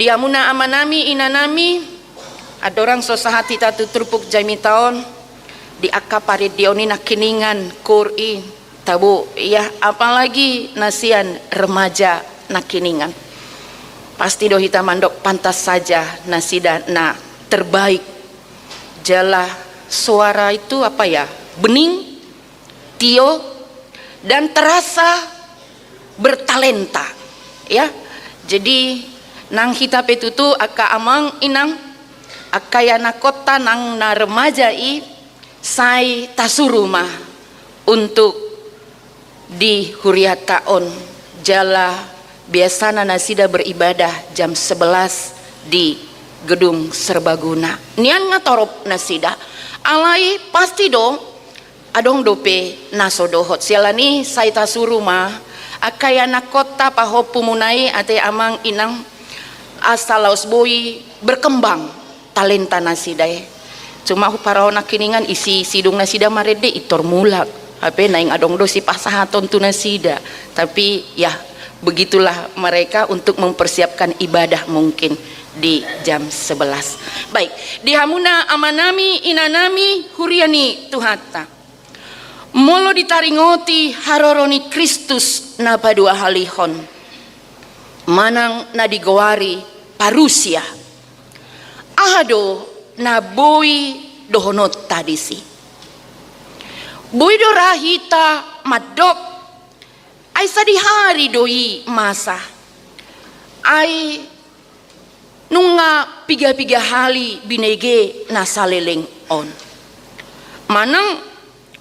Diamuna amanami inanami adorang sosahati tatu trupuk jami taon di akapari dioni nakiningan kuri tabu ya, apalagi nasian remaja nakiningan. Pasti do hita mandok pantas saja nasida na terbaik jala suara itu apa ya, bening, tio, dan terasa bertalenta ya. Jadi nang hita petutu aka amang inang akayana kota nang na remaja i sai tasuruma untuk di huriataon jala biasana nasida beribadah jam 11 di gedung serbaguna. Nian ngatorop nasida alai pasti dong adong dope nasodohot sialani sai tasuruma akayana kota pahopu munai ate amang inang asalaus boi berkembang talenta nasida cuma para nak kiningan isi sidung nasida marede itor mulak apa naing adong do si pasahaton tu nasida, tapi ya begitulah mereka untuk mempersiapkan ibadah mungkin di jam 11. Baik, dihamuna amanami inanami huriani tuhata molo ditaringoti haroroni Kristus na padua halihon manang na digowari parusia ahado na boi dohonot tadisi boi do rahita madok ay sadihari doi masa ay nunga piga-piga hali binege nasaleleng on manang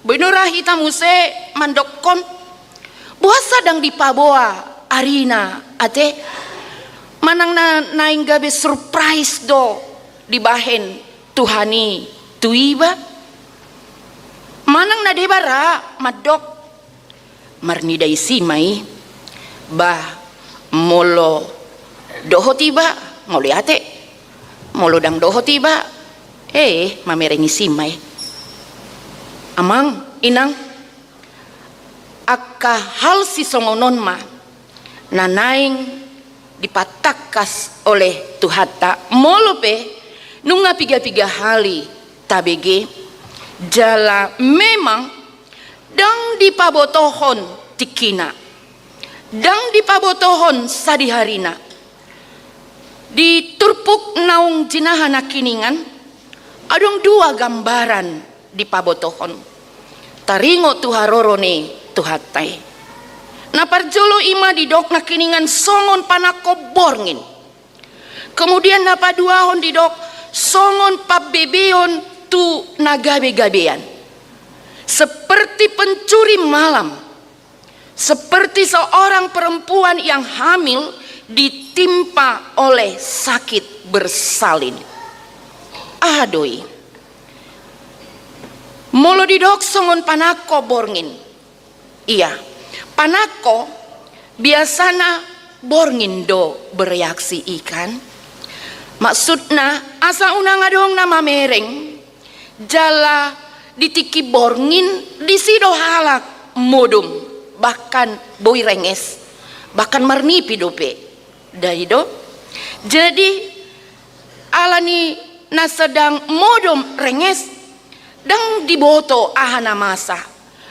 boi do rahita muse mandokon buasa dang dipaboa arina ate manang naing gabe surprise do dibahen tuhani tuiba manang na debara madok marnidai simai bah molo doho tiba molo ate molo dang doho tiba mamerengi simai amang inang akka hal si songonon ma nanaing dipatakas oleh tuhata molope nunga piga-piga hali tabege jala memang dang dipabotohon tikina dang dipabotohon sadiharina di turpuk naung jinahana kiningan adong dua gambaran dipabotohon taringo tuharorone tuhatai na parjolo ima didok na kiningan songon panako borngin kemudian napaduahon didok songon pabebeon tu nagabe-gabean seperti pencuri malam, seperti seorang perempuan yang hamil ditimpa oleh sakit bersalin. Adoi molo didok songon panako borngin iya panako biasana borngin do bereaksi ikan maksudna asa unang adong nama mereng jala ditiki borngin disido halak modum bahkan boi renges bahkan marnipi dope daido jadi alani na sedang modum renges dang diboto ahana masa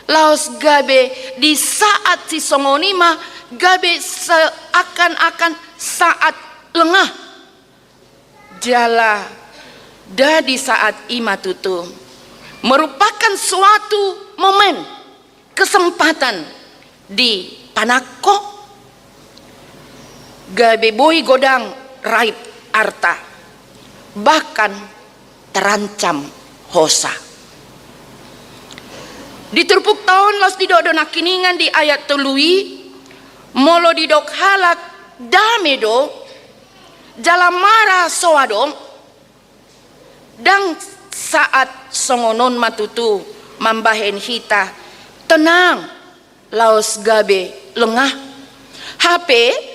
laos gabe di saat si songonima gabe seakan-akan saat lengah jala dadi saat ima tutu merupakan suatu momen kesempatan di panako gabe boi godang raib arta bahkan terancam hosa diturpuk tahun los didodo nakiningan di ayat telui molo didok halak damedo jalamara soadom dang saat songonon matutu mambahen hita tenang laos gabe lengah HP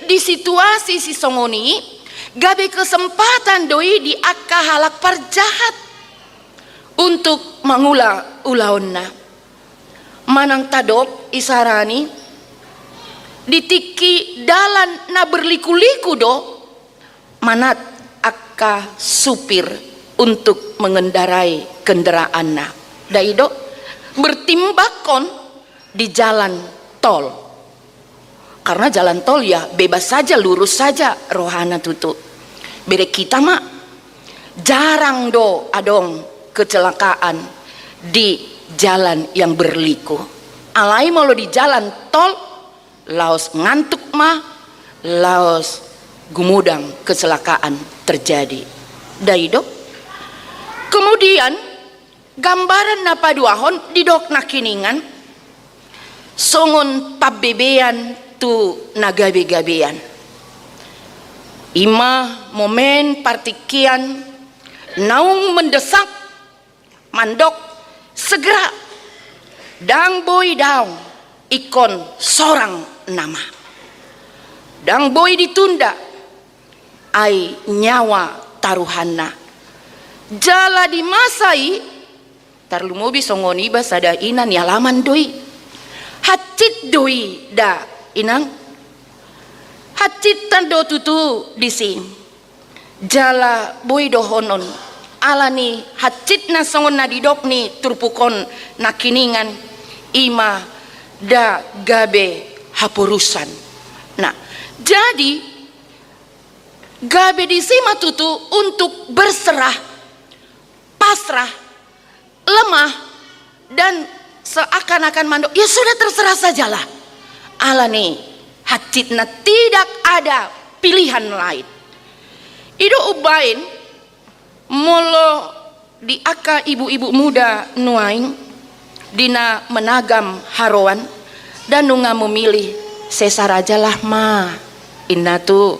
di situasi si songoni gabe kesempatan doi di akka halak parjahat untuk mangula-ulaonna manang tadok isarani ditiki dalan na berliku-liku do manat akka supir untuk mengendarai kendaraan na. Daido bertimbakon di jalan tol. Karena jalan tol ya bebas saja, lurus saja rohana tutu. Beda kita mak jarang do adong kecelakaan di jalan yang berliku. Alai mau di jalan tol laos ngantuk mah, laos gumudang kecelakaan terjadi. Daido kemudian gambaran napa duahon di dok nakiningan songon pabebean tu nagabe-gabean. Ima momen partikian naung mendesak mandok segera dang boy daung ikon sorang nama. Dang boy ditunda ai nyawa taruhanna. Jala dimasai tarlumobi songoni basada inan yalaman doi. Hacit doi da inang. Hacit tando tutu disi. Jala boy dohonon alani hacit na songon na didok ni turpukon nakiningan ima da gabe hapurusan. Nah, jadi gabe disi matutu untuk berserah, pasrah, lemah, dan seakan-akan mandok. Ya sudah terserah sajalah. Alani hacitna tidak ada pilihan lain. Ido ubain molo di aka ibu-ibu muda nuaing dina menagam haroan dan nunga memilih sesar ajalah ma inna tu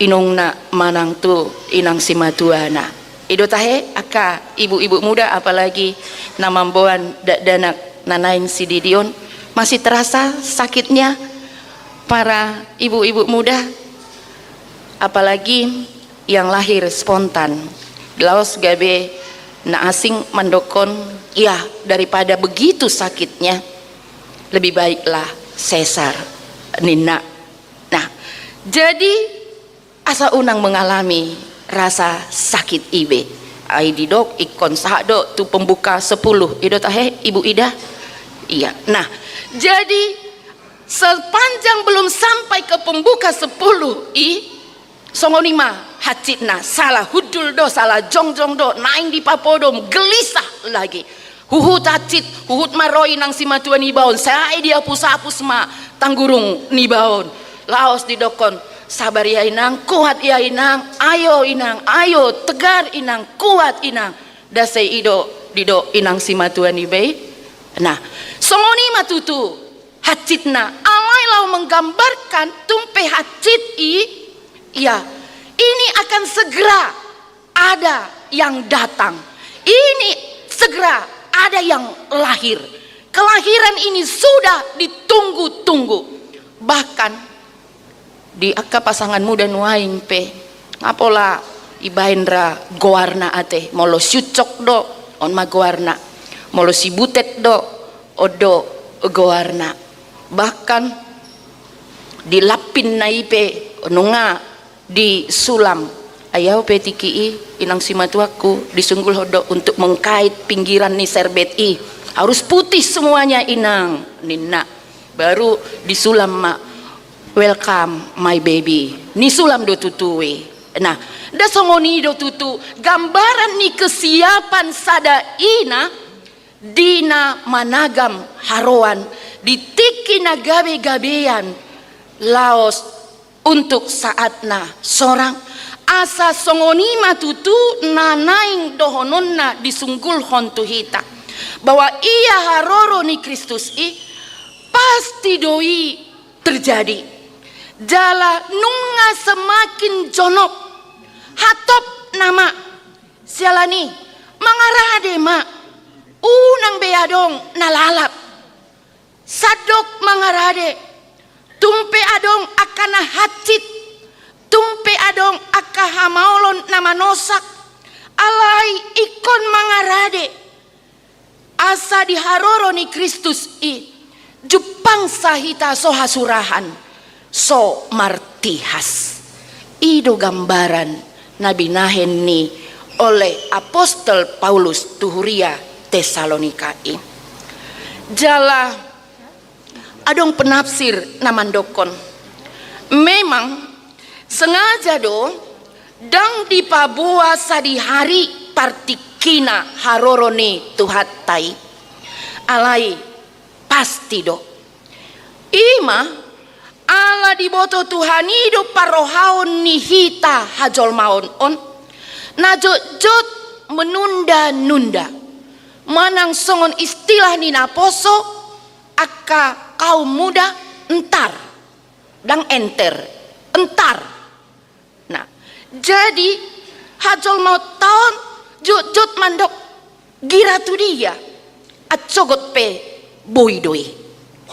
inungna manang tu inang simatuana. Ido tahe aka ibu-ibu muda apalagi namamboan danak nanain si didion masih terasa sakitnya para ibu-ibu muda apalagi yang lahir spontan. Laos gabe na asing mandokon ya daripada begitu sakitnya lebih baiklah sesar nina. Nah, jadi asa unang mengalami rasa sakit ibe. Ai didok ikon sahdo tu pembuka 10. Ido tahe Ibu Ida? Iya. Nah, jadi sepanjang belum sampai ke pembuka 10 songonima hacitna salah hudul do salah jongjong do naing di papodom gelisah lagi huhut hacit huhut maroi nang simatuan ibaon saya dia pusapus ma tanggurung nibaon laos didokon sabar ya inang kuat ya inang ayo tegar inang kuat inang dase ido dido inang simatuan ibai. Nah songonima tutu hacitna alai lau menggambarkan tumpe hacit ya, ini akan segera ada yang datang. Ini segera ada yang lahir. Kelahiran ini sudah ditunggu-tunggu. Bahkan di aka pasangan muda nuaing pe ngapola ibaindra goarna ate molo syucok do on ma goarna molo sibutet do odo goarna. Bahkan dilapin na ipe nunga di sulam ayaw petiki inang simatuaku disunggul hodok untuk mengkait pinggiran ni serbet harus putih semuanya inang nina baru disulam mak welcome my baby ni sulam do tutuwe. Nah da songoni do tutu gambaran ni kesiapan sada ina dina managam haroan ditiki na gabe-gabean laos untuk saatna sorang asa songonima tutu nanaing dohononna disunggul hontu hita bahwa ia haroro ni Kristus pasti doi terjadi jala nunga semakin jonok hatop nama sialani mangarade ma unang beadong nalalap sadok mangarade tumpe adong akana hacit tumpe adong aka hamaolon nama nosak alai ikon mangarade asa diharoro ni Kristus Jepang sahita so hasurahan so martihas ido gambaran nabi nahen ni oleh apostol Paulus tuhuria Tesalonika. Jala adong penafsir namandokon memang sengaja do dang dipabua sadi hari partikina haroroni tuhattai alai pasti do ima ala diboto Tuhan ido parohaon nihita hajol maon on najot menunda-nunda manang songon istilah ni naposo aka kaum muda entar dang enter entar. Nah jadi hajol mau tahun jut mandok gira tu dia acogot pe boidoi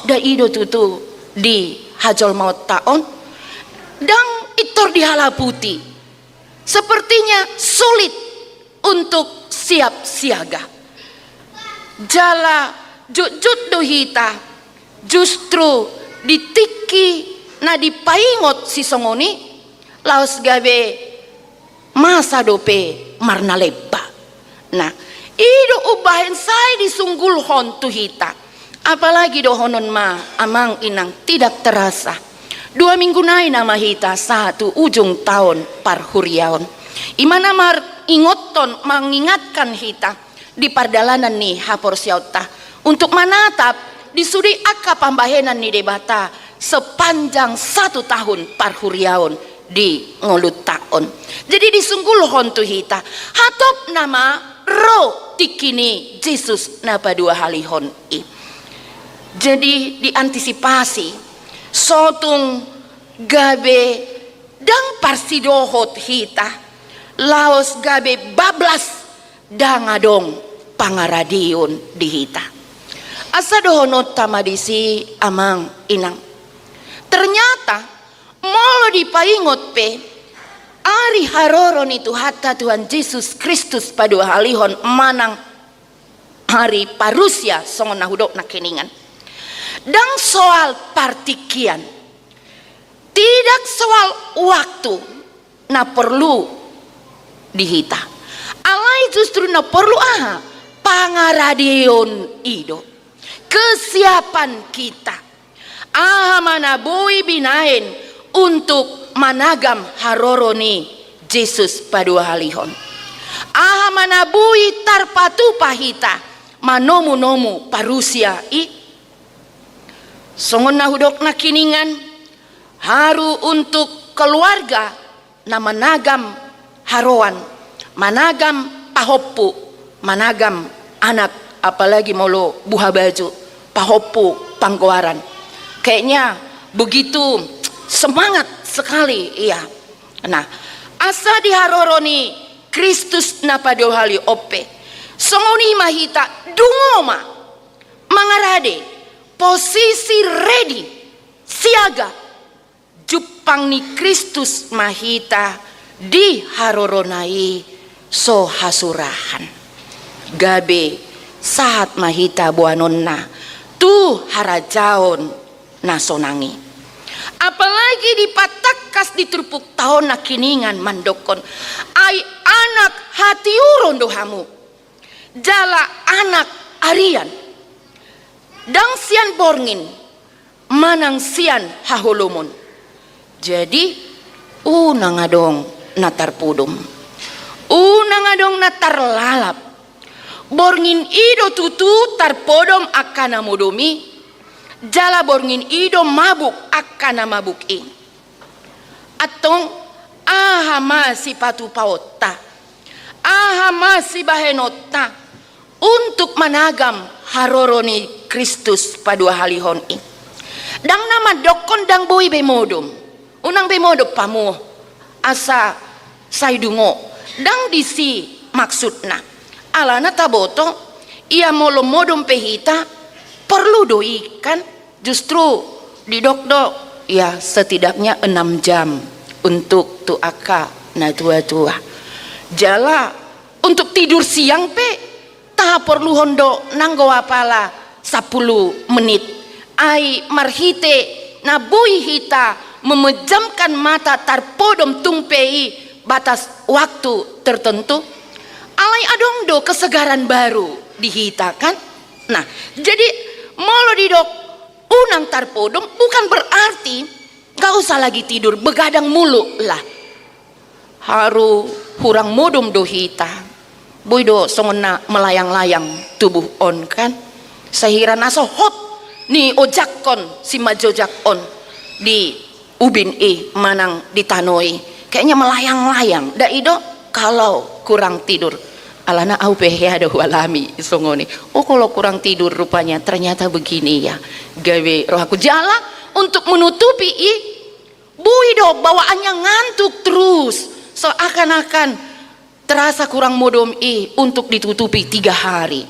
da ido tutu di hajol mau tahun dang itor di hala putih sepertinya sulit untuk siap siaga. Jala jut dohita justru ditiki na dipaingot si songoni laos gabe masa dope marna lebba. Nah ido ubahen sai disunggul hon tuhita apalagi do honon ma amang inang tidak terasa 2 minggu nai nama hita satu ujung tahun parhuriaon imana mar ingoton mengingatkan hita di pardalanan ni hapor siauta untuk menatap di sudi aka pambahenan ni debata sepanjang 1 tahun parhuriaon di ngolut taon. Jadi disunggul hontu hita hatop nama ro tikini Yesus napa 2 halihon i. Jadi diantisipasi sotung gabe dang parsidohot hita laos gabe bablas dangadong pangaradion dihita asa dohonot tamadisi amang inang ternyata molo dipaingot pe ari haroron itu hatta Tuhan Yesus Kristus pada halihon manang hari parusia songon nahudok nakeningan dang soal partikian tidak soal waktu na perlu dihita alai justru na perlu pangaradion ido kesiapan kita mana boi binain untuk managam haroroni Yesus pada halihon mana bui tarpatu pahita manomu parusia i songon nahudok nakiningan haru untuk keluarga na managam haroan managam pahoppu managam anak apalagi molo buha baju pahoppu panggoaran kayaknya begitu semangat sekali iya. Nah asa diharoroni Kristus napa dohali ope songoni mahita dungoma mangarade posisi ready siaga jupang ni Kristus mahita diharoronai so hasurahan gabe saat mahita buanonna tu harajaon nasonangi apalagi dipatakas diturpuk tahun nakiningan mandokon ai anak hati uron dohamu jala anak arian dang sian borngin manang sian hahulumun jadi unang adong natar pudum unang adong natar lalap borngin ido tutu tarpodom akana mudumi jala borngin ido mabuk akana mabuk i atong masih patu paota masih bahenota untuk managam haroroni Kristus pada halihon i dang nama dokon dang boi bemodom unang bemodom pamu asa saidungo dang disi maksudna alana taboto ia molo modom pehita perlu doi kan justru di dok ya setidaknya 6 jam untuk tuaka na tua jala untuk tidur siang pe tak perlu hondo nanggo apala 10 menit ai marhite na bui hita memejamkan mata tarpodom tungpei batas waktu tertentu, alai adong do kesegaran baru dihitakan. Nah, jadi molo didok unang tarpodom bukan berarti gak usah lagi tidur begadang mulu lah. Haru hurang modom do hita. Boydo songona melayang-layang tubuh on kan. Sehira naso hot ni ojak kon si majojak on di ubin manang ditanoi. Kayaknya melayang-layang. Da ido kalau kurang tidur. Alana au pehya ada walami songoni. Oh kalau kurang tidur rupanya ternyata begini ya. Gawe roh aku jala untuk menutupi buido bawaannya ngantuk terus. Seakan-akan terasa kurang modom untuk ditutupi 3 hari.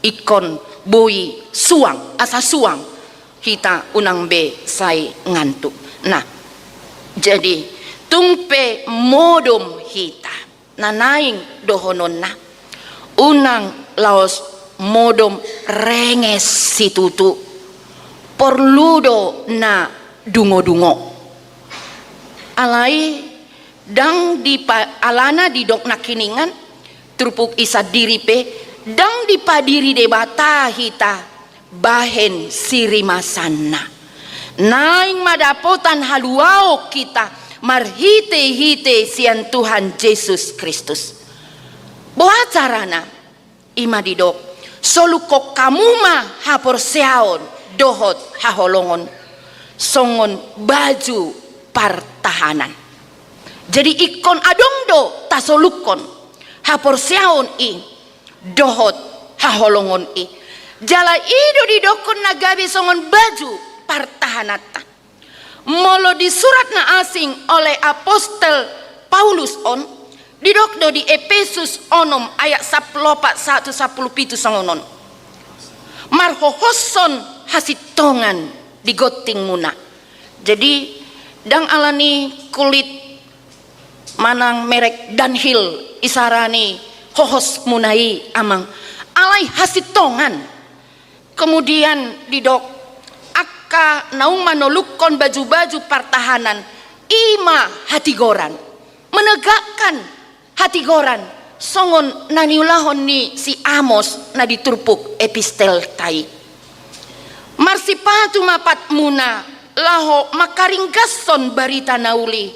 Ikon boi suang asa suang kita unang be sai ngantuk. Nah, jadi tungpe modom hita nanaing dohononna unang laos modom renges situtu porludo na dungo-dungo alai dang di alana di dok nakiningan trupuk isa diripe dang dipadiri debata hita bahen sirimasana naing madapotan haluao kita marhite-hite sian Tuhan Yesus Kristus. Boa carana ima didok solukok kamuma hapor seaon dohot haholongon songon baju pertahanan. Jadi ikon adongdo tasolukon hapor seaon dohot haholongon jala ido didokon nagabe songon baju pertahanatan. Molo di surat na asing oleh apostel Paulus on didokdo di Efesus onom ayat 1:1-17 songonon marhohoson hasitongan digoting muna. Jadi dang alani kulit manang merek Dunhill isarani hohos munai amang alai hasitongan. Kemudian didok akka naung manolukon baju-baju pertahanan ima hatigoran menegakkan hatigoran songon naniulahon ni si Amos na diturpuk epistel tai marsipatu mapat muna laho makaringgason barita nauli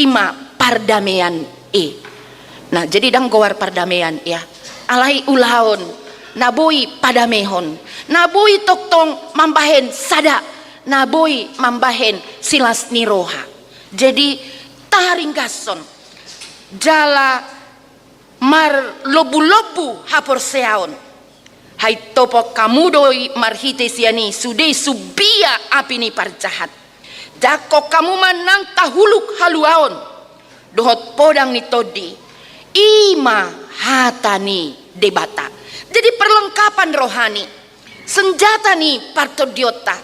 ima pardamaian nah jadi dang gowar pardamaian ya alai ulahon naboi padamehon naboi toktong mambahen sada naboi mambahen silas niroha. Jadi taringgason jala mar lobu-lobu hapor seaon hai topo kamudoi marhite siani sudei subia apini parjahat jako kamu manang tahuluk haluaon dohot podang ni todi ima hatani debata. Jadi perlengkapan rohani senjata ni partodiota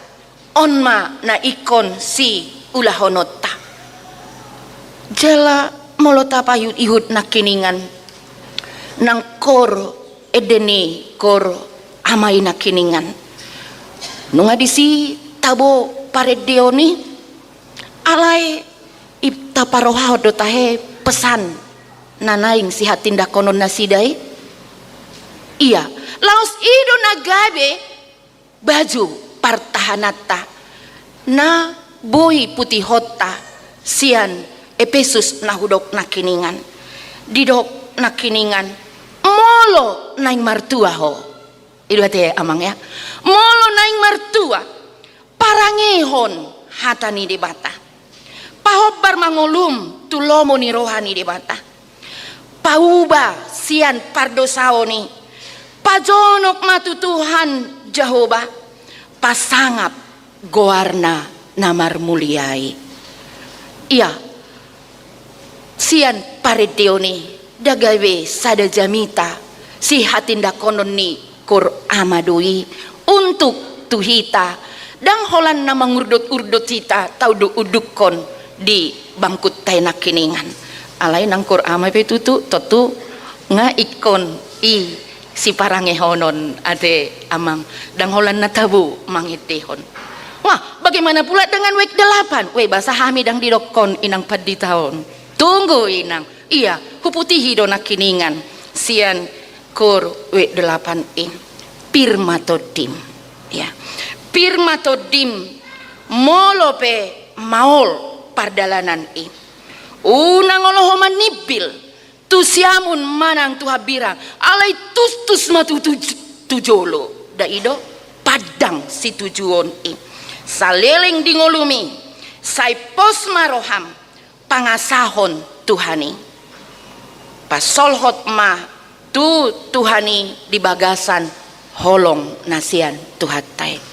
onma na ikon si ulahonota jala molota payut ihud nakiningan nang kor edeni kor amai nakiningan nunga disi tabo paredeoni alai ipta paroha dotahe pesan nanaing si hatinda konon nasidai iya laos ido nagabe baju pertahanata na boy putih hota sian Efesus nahudok nakiningan didok nakiningan molo naing martua ho idu hati amang ya molo naing martua parangehon hatani debata pahobar mangolum tulomo ni rohani debata pauba sian pardosaoni pajonok matu Tuhan Jehovah pasangap goarna namar muliai iya sian paredeoni dagawe sada jamita si hatinda konon ni kur amadui untuk tuhita dang holan na mangurdot-urdot cita tau do udukon di bangkut tenak kiningan alai nang kur amay petutu totu nga ikon si parangehonon ade amang dang holan na tabu mangitehon Wah, bagaimana pula dengan wek 8? Weh, bahasa hamidang didokon inang padi tahun. Tunggu inang. Iya, huputihi dona kiningan. Sian kur wek 8 in. Pirmatodim. Ya. Pirmatodim molope maol pardalanan i. Unang olohoman nibil. Tusiamun manang tuhabirang. Alay tus matu tujolo. Daido padang si tujuon i. Saleling dingolumi. Say pos maroham. Pangasahon Tuhani. Pasolhot ma tu Tuhani di bagasan holong nasian tuhatai.